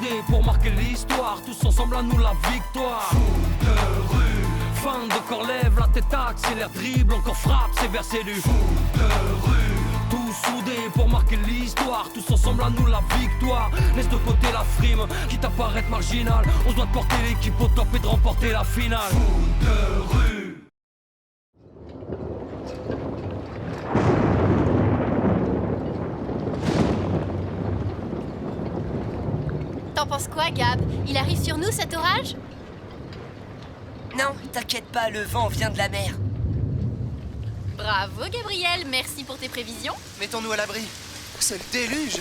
soudés pour marquer l'histoire, tous ensemble à nous la victoire. Foot de rue, fin de corps lève, la tête accélère, dribble, encore frappe, c'est versé du foot de rue. Tous soudés pour marquer l'histoire, tous ensemble à nous la victoire. Laisse de côté la frime, quitte à paraître marginal. On se doit de porter l'équipe au top et de remporter la finale. Foot de rue. T'en penses quoi, Gab? Il arrive sur nous, cet orage? Non, t'inquiète pas, le vent vient de la mer. Bravo, Gabriel, merci pour tes prévisions. Mettons-nous à l'abri. C'est le déluge.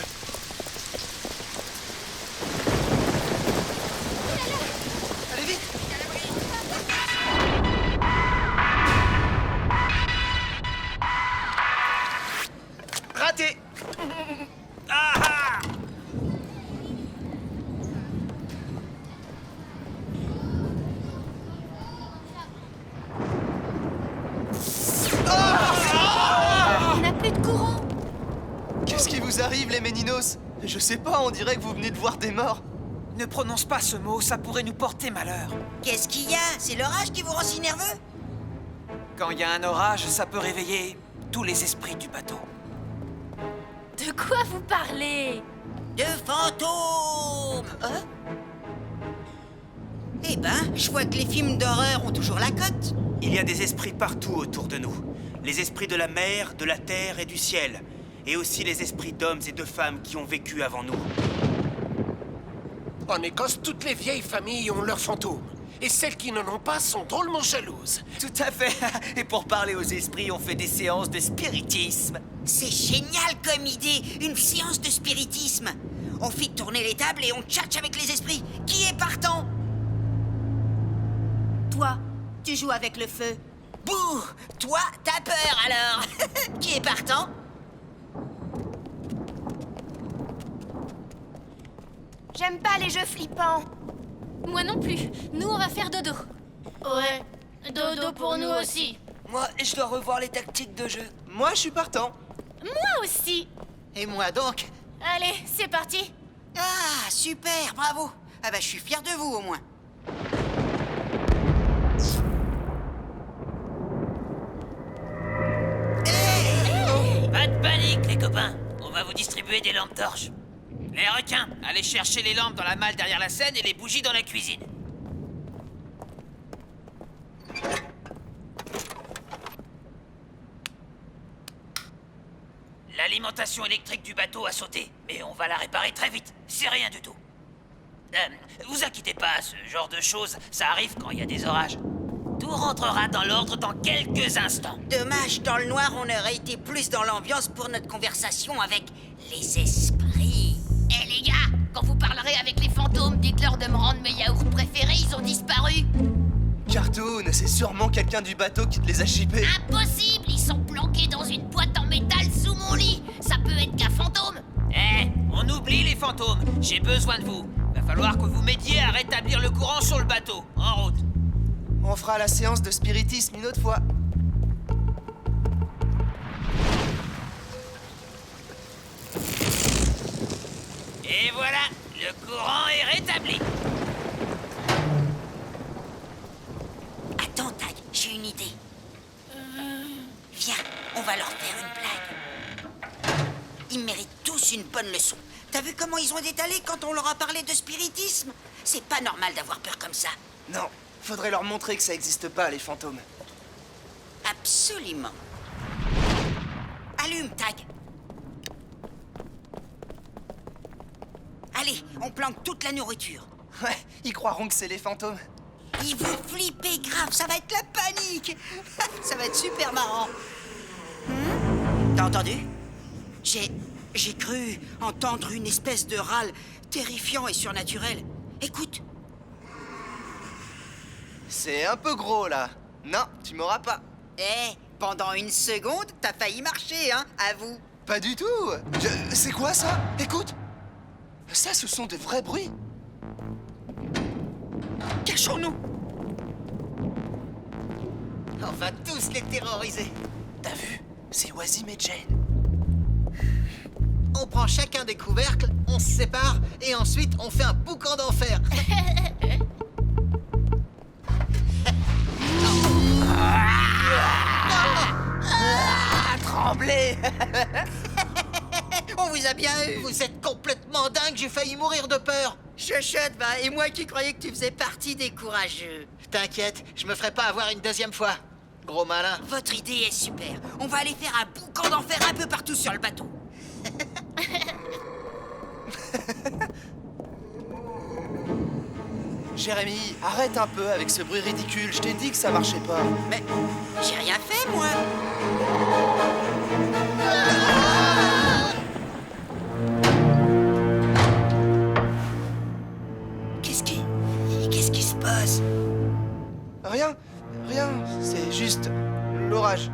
Allez vite. Raté. On n'a plus de courant. Qu'est-ce qui vous arrive, les Méninos? Je sais pas, on dirait que vous venez de voir des morts. Ne prononce pas ce mot, ça pourrait nous porter malheur. Qu'est-ce qu'il y a? C'est l'orage qui vous rend si nerveux? Quand il y a un orage, ça peut réveiller tous les esprits du bateau. De quoi vous parlez? De fantômes! Hein? Eh ben, je vois que les films d'horreur ont toujours la cote. Il y a des esprits partout autour de nous. Les esprits de la mer, de la terre et du ciel. Et aussi les esprits d'hommes et de femmes qui ont vécu avant nous. En Écosse, toutes les vieilles familles ont leurs fantômes. Et celles qui n'en ont pas sont drôlement jalouses. Tout à fait. Et pour parler aux esprits, on fait des séances de spiritisme. C'est génial comme idée, une séance de spiritisme. On fait tourner les tables et on tchatche avec les esprits. Qui est partant? Toi, tu joues avec le feu. Bouh! Toi, t'as peur alors. Qui est partant? J'aime pas les jeux flippants. Moi non plus. Nous, on va faire dodo. Ouais, Dodo pour nous aussi. moi, je dois revoir les tactiques de jeu. Moi, je suis partant. Moi aussi. Et moi donc? Allez, c'est parti. Ah, super, bravo. Ah bah, je suis fier de vous au moins. Pas de panique, les copains. On va vous distribuer des lampes torches. Les requins, allez chercher les lampes dans la malle derrière la scène et les bougies dans la cuisine. L'alimentation électrique du bateau a sauté, mais on va la réparer très vite. C'est rien du tout. Vous inquiétez pas, ce genre de choses, ça arrive quand il y a des orages. Tout rentrera dans l'ordre dans quelques instants. Dommage, dans le noir, on aurait été plus dans l'ambiance pour notre conversation avec les esprits. Eh les gars, quand vous parlerez avec les fantômes, dites-leur de me rendre mes yaourts préférés, ils ont disparu. Cartoon, c'est sûrement quelqu'un du bateau qui te les a chippés. Impossible, ils sont planqués dans une boîte en métal sous mon lit. Ça peut être qu'un fantôme. Eh, on oublie les fantômes. J'ai besoin de vous. Va falloir que vous m'aidiez à rétablir le courant sur le bateau. En route. On fera la séance de spiritisme une autre fois. Et voilà, le courant est rétabli. Attends, Tag, j'ai une idée. Viens, on va leur faire une blague. Ils méritent tous une bonne leçon. T'as vu comment ils ont détalé quand on leur a parlé de spiritisme? C'est pas normal d'avoir peur comme ça. Non, faudrait leur montrer que ça existe pas, les fantômes. Absolument. Allume, Tag. Allez, on planque toute la nourriture. Ouais, ils croiront que c'est les fantômes. Ils vont flipper grave, ça va être la panique. Ça va être super marrant. T'as entendu? J'ai cru entendre une espèce de râle terrifiant et surnaturel. Écoute. C'est un peu gros, là. Non, tu m'auras pas. Eh, pendant une seconde, t'as failli marcher, hein, avoue. Pas du tout. C'est quoi, ça? Écoute. Ça, ce sont des vrais bruits. Cachons-nous. On va tous les terroriser. T'as vu? C'est Wasim et Jane. On prend chacun des couvercles, on se sépare, et ensuite on fait un boucan d'enfer. Tremblez. On vous a bien eu. Vous êtes complètement dingue, j'ai failli mourir de peur. Chuchote, bah, et moi qui croyais que tu faisais partie des courageux. T'inquiète, je me ferai pas avoir une deuxième fois. Gros malin. Votre idée est super. On va aller faire un boucan d'enfer un peu partout sur le bateau. Jérémy, arrête un peu avec ce bruit ridicule. Je t'ai dit que ça marchait pas. Mais j'ai rien fait, moi. Qu'est-ce qui se passe? Rien, c'est juste l'orage.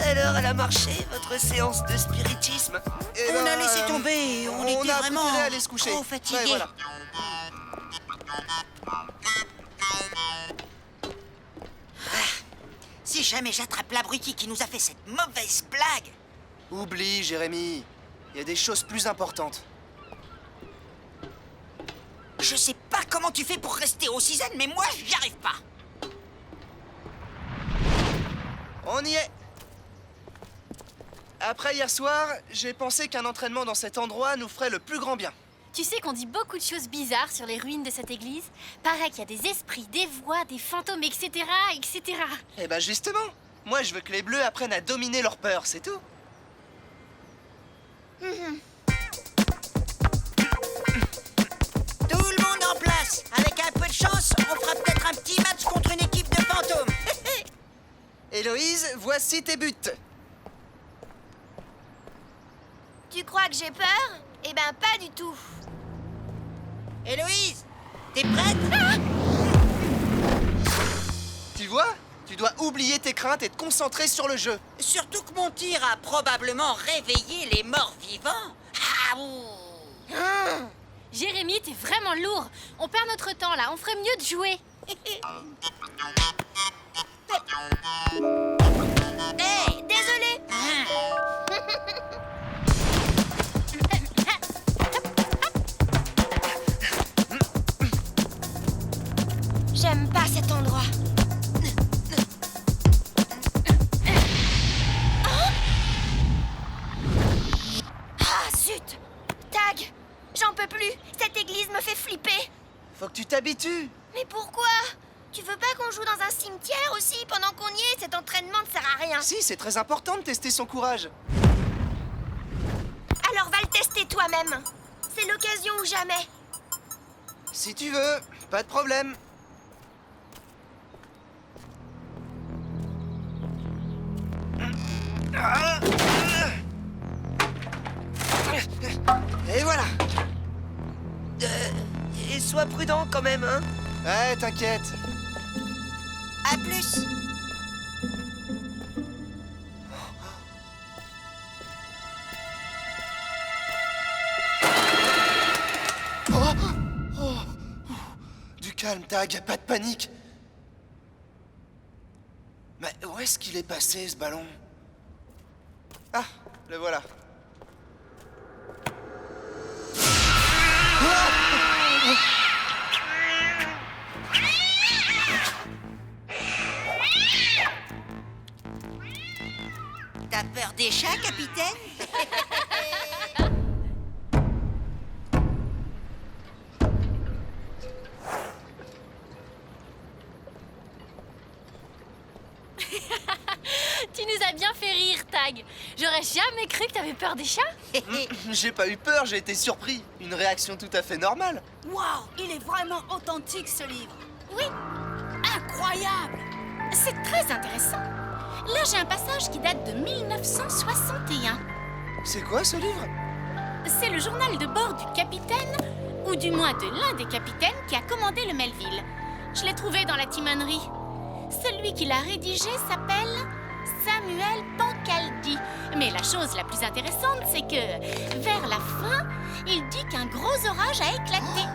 Alors, elle a marché, votre séance de spiritisme? On a laissé tomber, on était a vraiment préféré aller se coucher. trop fatigués. Ouais, voilà. Si jamais j'attrape l'abruti qui nous a fait cette mauvaise blague. Oublie, Jérémy. Il y a des choses plus importantes. Je sais pas comment tu fais pour rester aussi zen, mais moi, j'y arrive pas. On y est. Après hier soir, j'ai pensé qu'un entraînement dans cet endroit nous ferait le plus grand bien. Tu sais qu'on dit beaucoup de choses bizarres sur les ruines de cette église. Paraît qu'il y a des esprits, des voix, des fantômes, etc., etc. Eh ben justement, moi je veux que les Bleus apprennent à dominer leur peur, c'est tout. Tout le monde en place. Avec un peu de chance, on fera peut-être un petit match contre une équipe de fantômes. Héloïse, voici tes buts. Tu crois que j'ai peur? Eh ben, pas du tout. Héloïse, t'es prête? Tu vois? Tu dois oublier tes craintes et te concentrer sur le jeu. Surtout que mon tir a probablement réveillé les morts vivants. Ah, ouh. Jérémy, t'es vraiment lourd. On perd notre temps là, on ferait mieux de jouer. Hé, désolé. J'aime pas cet endroit. Ah, zut! Tag! J'en peux plus! Cette église me fait flipper! Faut que tu t'habitues. Mais pourquoi? Tu veux pas qu'on joue dans un cimetière aussi pendant qu'on y est? Cet entraînement ne sert à rien. Si, c'est très important de tester son courage. Alors va le tester toi-même. C'est l'occasion ou jamais. Si tu veux, pas de problème. Et voilà. Et sois prudent quand même, hein? Ouais, t'inquiète. À plus. Du calme, Tag, pas de panique. Mais où est-ce qu'il est passé, ce ballon? Ah, le voilà. T'as peur des chats, capitaine? Tu nous as bien fait rire, Tag. J'aurais jamais cru que t'avais peur des chats. J'ai pas eu peur, j'ai été surpris. Une réaction tout à fait normale. Waouh, il est vraiment authentique, ce livre. Oui, Incroyable. c'est très intéressant. Là, j'ai un passage qui date de 1961. C'est quoi ce livre? C'est le journal de bord du capitaine, ou du moins de l'un des capitaines qui a commandé le Melville. Je l'ai trouvé dans la timonerie. Celui qui l'a rédigé s'appelle Samuel Pancaldi, Mais la chose la plus intéressante, c'est que, vers la fin, il dit qu'un gros orage a éclaté.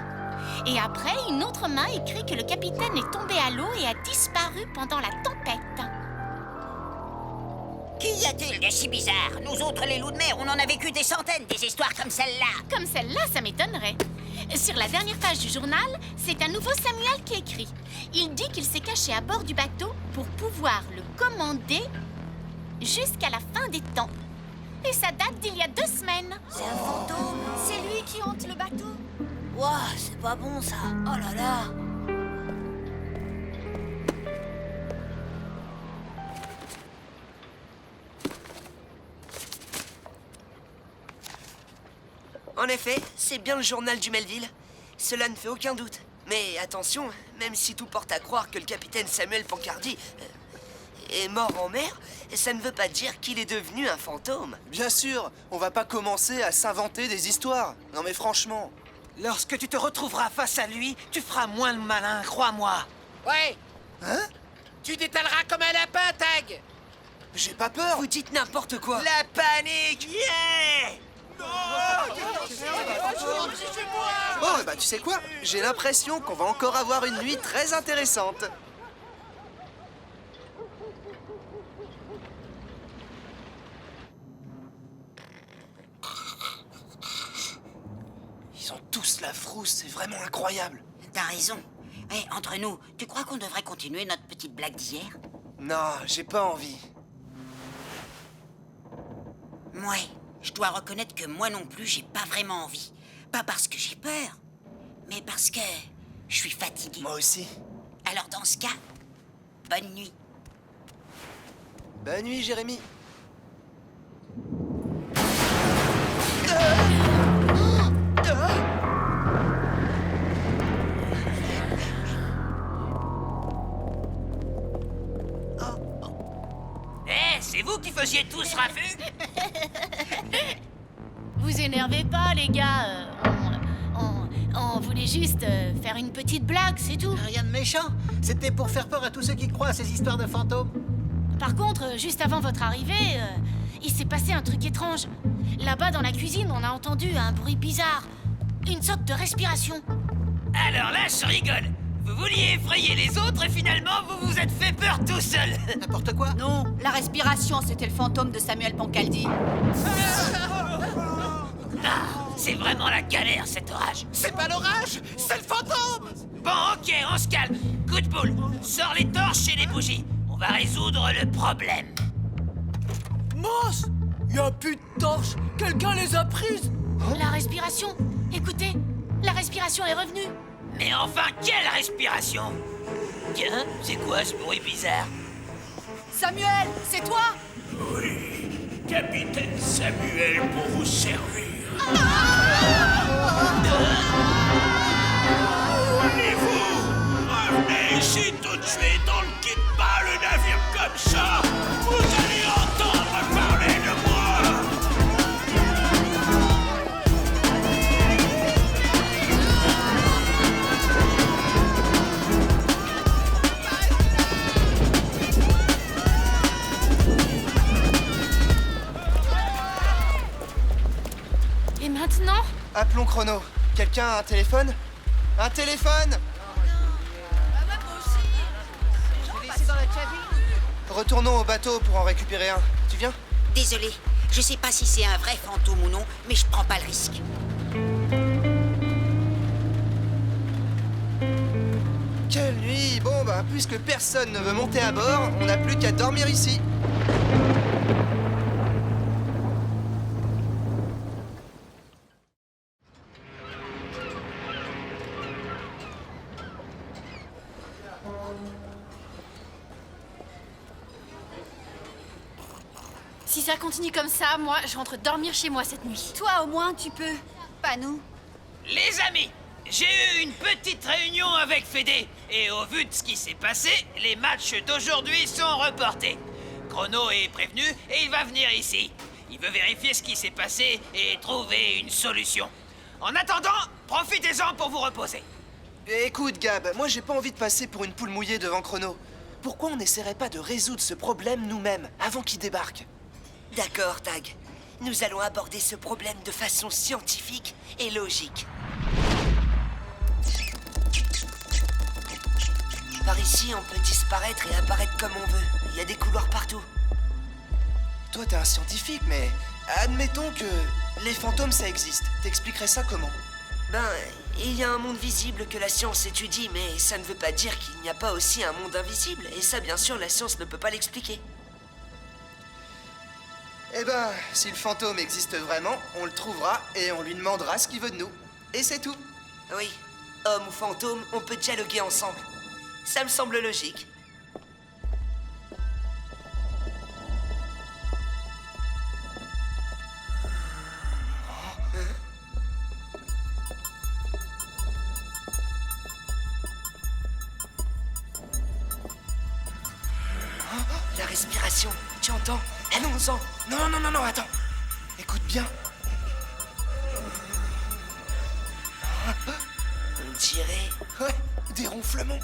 Et après, une autre main écrit que le capitaine est tombé à l'eau et a disparu pendant la tempête. Qu'y a-t-il de si bizarre? Nous autres, les loups de mer, on en a vécu des centaines, des histoires comme celle-là. Comme celle-là, ça m'étonnerait. Sur la dernière page du journal, c'est un nouveau Samuel qui écrit. Il dit qu'il s'est caché à bord du bateau pour pouvoir le commander jusqu'à la fin des temps. Et ça date d'il y a 2 semaines. C'est un fantôme. C'est lui qui hante le bateau. Ouah, c'est pas bon ça. Oh là là. En effet, c'est bien le journal du Melville. Cela ne fait aucun doute. Mais attention, même si tout porte à croire que le capitaine Samuel Pancardi est mort en mer, ça ne veut pas dire qu'il est devenu un fantôme. Bien sûr, on va pas commencer à s'inventer des histoires. Non mais franchement. Lorsque tu te retrouveras face à lui, tu feras moins le malin, crois-moi. Ouais, Hein? tu détaleras comme un lapin, Tag. J'ai pas peur. Vous dites n'importe quoi. La panique! Yeah! Oh, bah tu sais quoi? J'ai l'impression qu'on va encore avoir une nuit très intéressante. Ils ont tous la frousse, c'est vraiment incroyable. T'as raison. Eh, entre nous, tu crois qu'on devrait continuer notre petite blague d'hier? Non, j'ai pas envie. Ouais, je dois reconnaître que moi non plus, j'ai pas vraiment envie. Pas parce que j'ai peur, mais parce que je suis fatigué. Moi aussi. Alors dans ce cas, bonne nuit. Bonne nuit, Jérémy. Eh, c'est vous qui faisiez tout ce raffut? Vous énervez pas, les gars. On voulait juste faire une petite blague, c'est tout. Rien de méchant. C'était pour faire peur à tous ceux qui croient à ces histoires de fantômes. Par contre, juste avant votre arrivée, il s'est passé un truc étrange. Là-bas, dans la cuisine, on a entendu un bruit bizarre. Une sorte de respiration. Alors là, je rigole. Vous vouliez effrayer les autres et finalement, vous vous êtes fait peur tout seul. N'importe quoi. Non, la respiration, c'était le fantôme de Samuel Pancaldi. Ah, c'est vraiment la galère, cet orage. C'est pas l'orage, c'est le fantôme. Bon, ok, on se calme. Coup de boule, sors les torches et les bougies. On va résoudre le problème. Moss, y a plus de torches. Quelqu'un les a prises. La respiration. Écoutez, la respiration est revenue. Mais enfin, quelle respiration! Tiens, c'est quoi ce bruit bizarre? Samuel, c'est toi? Oui, capitaine Samuel pour vous servir. Où allez-vous? Revenez ici tout de suite, on ne quitte pas le navire comme ça. Vous allez entendre parler de moi. Et maintenant? Appelons Chrono. Quelqu'un a un téléphone? Un téléphone? Retournons au bateau pour en récupérer un. Tu viens? Désolé, je sais pas si c'est un vrai fantôme ou non, mais je prends pas le risque. Quelle nuit! Bon, bah, puisque personne ne veut monter à bord, on n'a plus qu'à dormir ici. Si ça continue comme ça, moi, je rentre dormir chez moi cette nuit. Toi, au moins, tu peux. Pas nous. Les amis, j'ai eu une petite réunion avec Fédé. Et au vu de ce qui s'est passé, les matchs d'aujourd'hui sont reportés. Chrono est prévenu et il va venir ici. Il veut vérifier ce qui s'est passé et trouver une solution. En attendant, profitez-en pour vous reposer. Écoute, Gab, moi j'ai pas envie de passer pour une poule mouillée devant Chrono. Pourquoi on n'essaierait pas de résoudre ce problème nous-mêmes, avant qu'il débarque? D'accord, Tag. Nous allons aborder ce problème de façon scientifique et logique. Par ici, on peut disparaître et apparaître comme on veut. Il y a des couloirs partout. Toi, t'es un scientifique, mais admettons que les fantômes, ça existe. T'expliquerais ça comment? Ben, il y a un monde visible que la science étudie, mais ça ne veut pas dire qu'il n'y a pas aussi un monde invisible. Et ça, bien sûr, la science ne peut pas l'expliquer. Eh ben, si le fantôme existe vraiment, on le trouvera et on lui demandera ce qu'il veut de nous. Et c'est tout. Oui, homme ou fantôme, on peut dialoguer ensemble. Ça me semble logique. La respiration, tu entends? Allons-en. Non, attends. Écoute bien. On dirait... Ouais, des ronflements.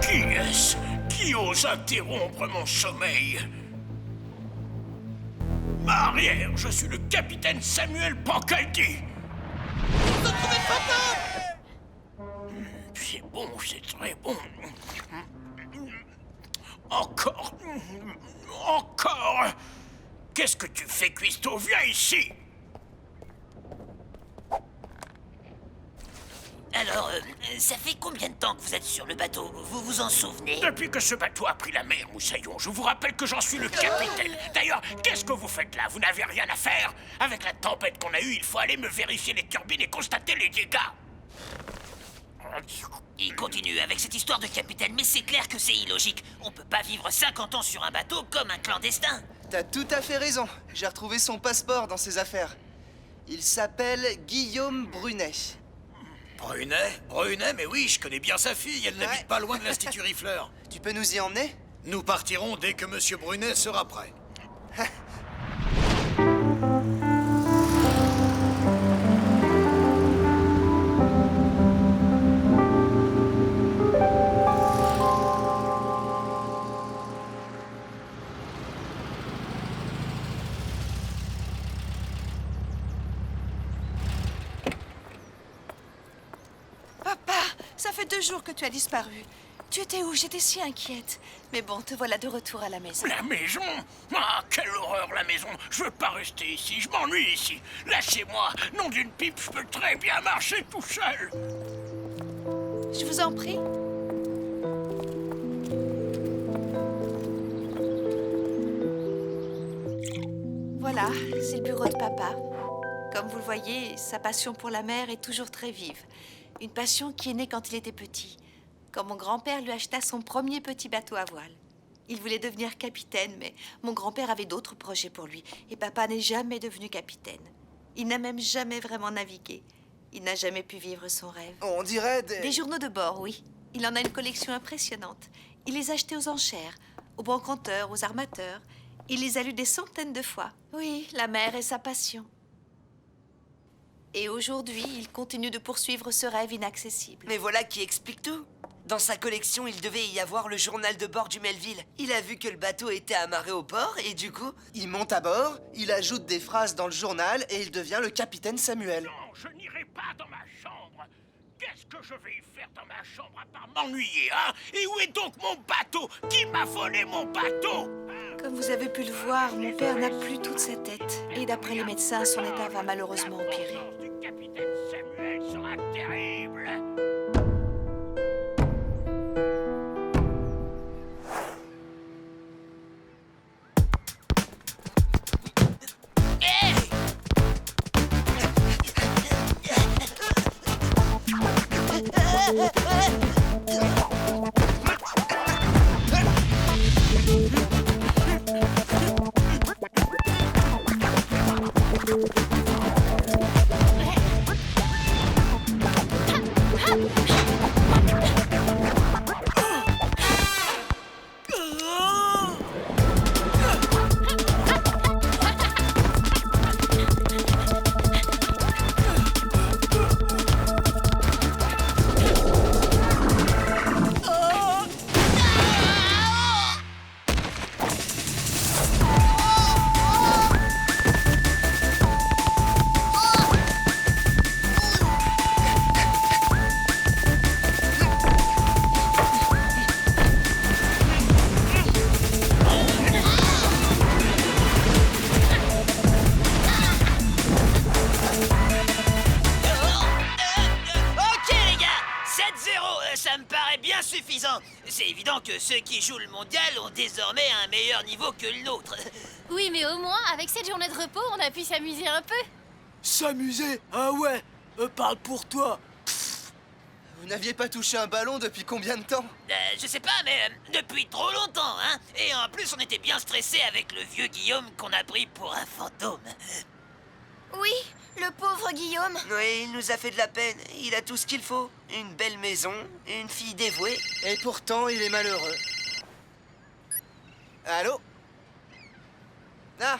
Qui est-ce qui ose interrompre mon sommeil? Arrière, je suis le capitaine Samuel Pancaldi. Vous en trouvez le fantôme? C'est bon, c'est très bon. Encore. Qu'est-ce que tu fais, Cuisto? Viens ici. Alors, ça fait combien de temps que vous êtes sur le bateau? Vous vous en souvenez? Depuis que ce bateau a pris la mer, Moussaillon, je vous rappelle que j'en suis le capitaine. D'ailleurs, qu'est-ce que vous faites là? Vous n'avez rien à faire? Avec la tempête qu'on a eue, il faut aller me vérifier les turbines et constater les dégâts. Il continue avec cette histoire de capitaine, mais c'est clair que c'est illogique. On peut pas vivre 50 ans sur un bateau comme un clandestin. T'as tout à fait raison. J'ai retrouvé son passeport dans ses affaires. Il s'appelle Guillaume Brunet. Brunet, mais oui, je connais bien sa fille, elle n'habite pas loin de l'Institut Rifleur. Tu peux nous y emmener? Nous partirons dès que Monsieur Brunet sera prêt. Ça fait 2 jours que tu as disparu. Tu étais où? J'étais si inquiète. Mais bon, te voilà de retour à la maison. La maison? Ah, quelle horreur, la maison! Je veux pas rester ici, je m'ennuie ici. Lâchez-moi, nom d'une pipe, je peux très bien marcher tout seul. Je vous en prie. Voilà, c'est le bureau de papa. Comme vous le voyez, sa passion pour la mer est toujours très vive. Une passion qui est née quand il était petit, quand mon grand-père lui acheta son premier petit bateau à voile. Il voulait devenir capitaine, mais mon grand-père avait d'autres projets pour lui, et papa n'est jamais devenu capitaine. Il n'a même jamais vraiment navigué. Il n'a jamais pu vivre son rêve. On dirait des journaux de bord, oui. Il en a une collection impressionnante. Il les a achetés aux enchères, aux brocanteurs, aux armateurs. Il les a lus des centaines de fois. Oui, la mer est sa passion. Et aujourd'hui, il continue de poursuivre ce rêve inaccessible. Mais voilà qui explique tout. Dans sa collection, il devait y avoir le journal de bord du Melville. Il a vu que le bateau était amarré au port et du coup... Il monte à bord, il ajoute des phrases dans le journal et il devient le capitaine Samuel. Non, je n'irai pas dans ma chambre. Qu'est-ce que je vais faire dans ma chambre à part m'ennuyer, hein? Et où est donc mon bateau? Qui m'a volé mon bateau? Comme vous avez pu le voir, mon père n'a plus toute sa tête. Et d'après les médecins, son état va malheureusement empirer. Le capitaine Samuel sera terrible. ça me paraît bien suffisant. C'est évident que ceux qui jouent le mondial ont désormais un meilleur niveau que le nôtre. Oui, mais au moins, avec cette journée de repos, on a pu s'amuser un peu. S'amuser? Ah ouais, parle pour toi. Vous n'aviez pas touché un ballon depuis combien de temps? Je sais pas, mais depuis trop longtemps, hein. Et en plus, on était bien stressés avec le vieux Guillaume qu'on a pris pour un fantôme. Oui, le pauvre Guillaume. Oui, il nous a fait de la peine. Il a tout ce qu'il faut. Une belle maison, une fille dévouée. Et pourtant, il est malheureux. Allô? Ah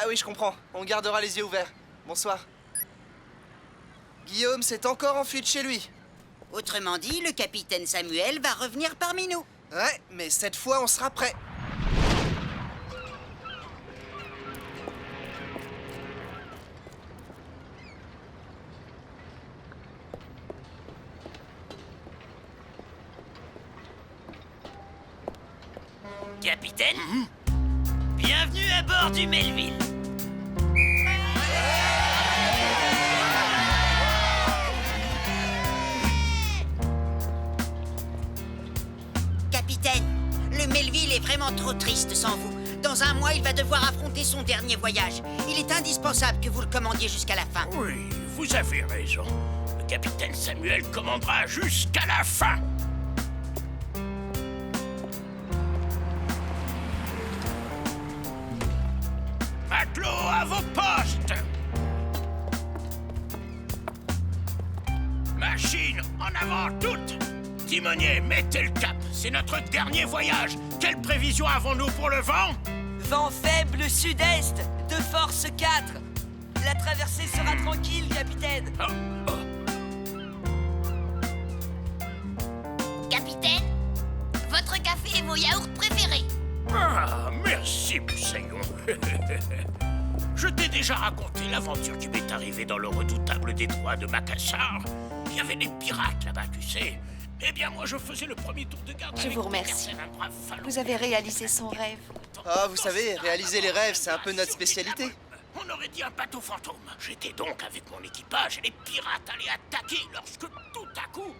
oui, je comprends. On gardera les yeux ouverts. Bonsoir. Guillaume s'est encore enfui de chez lui. Autrement dit, le capitaine Samuel va revenir parmi nous. Ouais, mais cette fois, on sera prêt. Capitaine, bienvenue à bord du Melville. Capitaine, le Melville est vraiment trop triste sans vous. Dans un mois, il va devoir affronter son dernier voyage. Il est indispensable que vous le commandiez jusqu'à la fin. Oui, vous avez raison. Le capitaine Samuel commandera jusqu'à la fin. Matelots, à vos postes! Machine, en avant toutes! Timonier, mettez le cap, c'est notre dernier voyage. Quelle prévision avons-nous pour le vent? Vent faible sud-est, de force 4. La traversée sera tranquille, capitaine. Capitaine, votre café et vos yaourts préférés. Ah, merci, Moussaillon. Je t'ai déjà raconté l'aventure qui m'est arrivée dans le redoutable détroit de Macassar. Il y avait des pirates là-bas, tu sais. Eh bien, moi, je faisais le premier tour de garde. Je vous remercie. Vous avez réalisé son rêve. Ah, vous savez, réaliser les rêves, c'est un peu notre spécialité. On aurait dit un bateau fantôme. J'étais donc avec mon équipage et les pirates allaient attaquer lorsque tout à coup...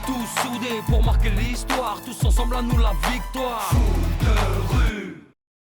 Tous soudés pour marquer l'histoire, tous ensemble à nous la victoire.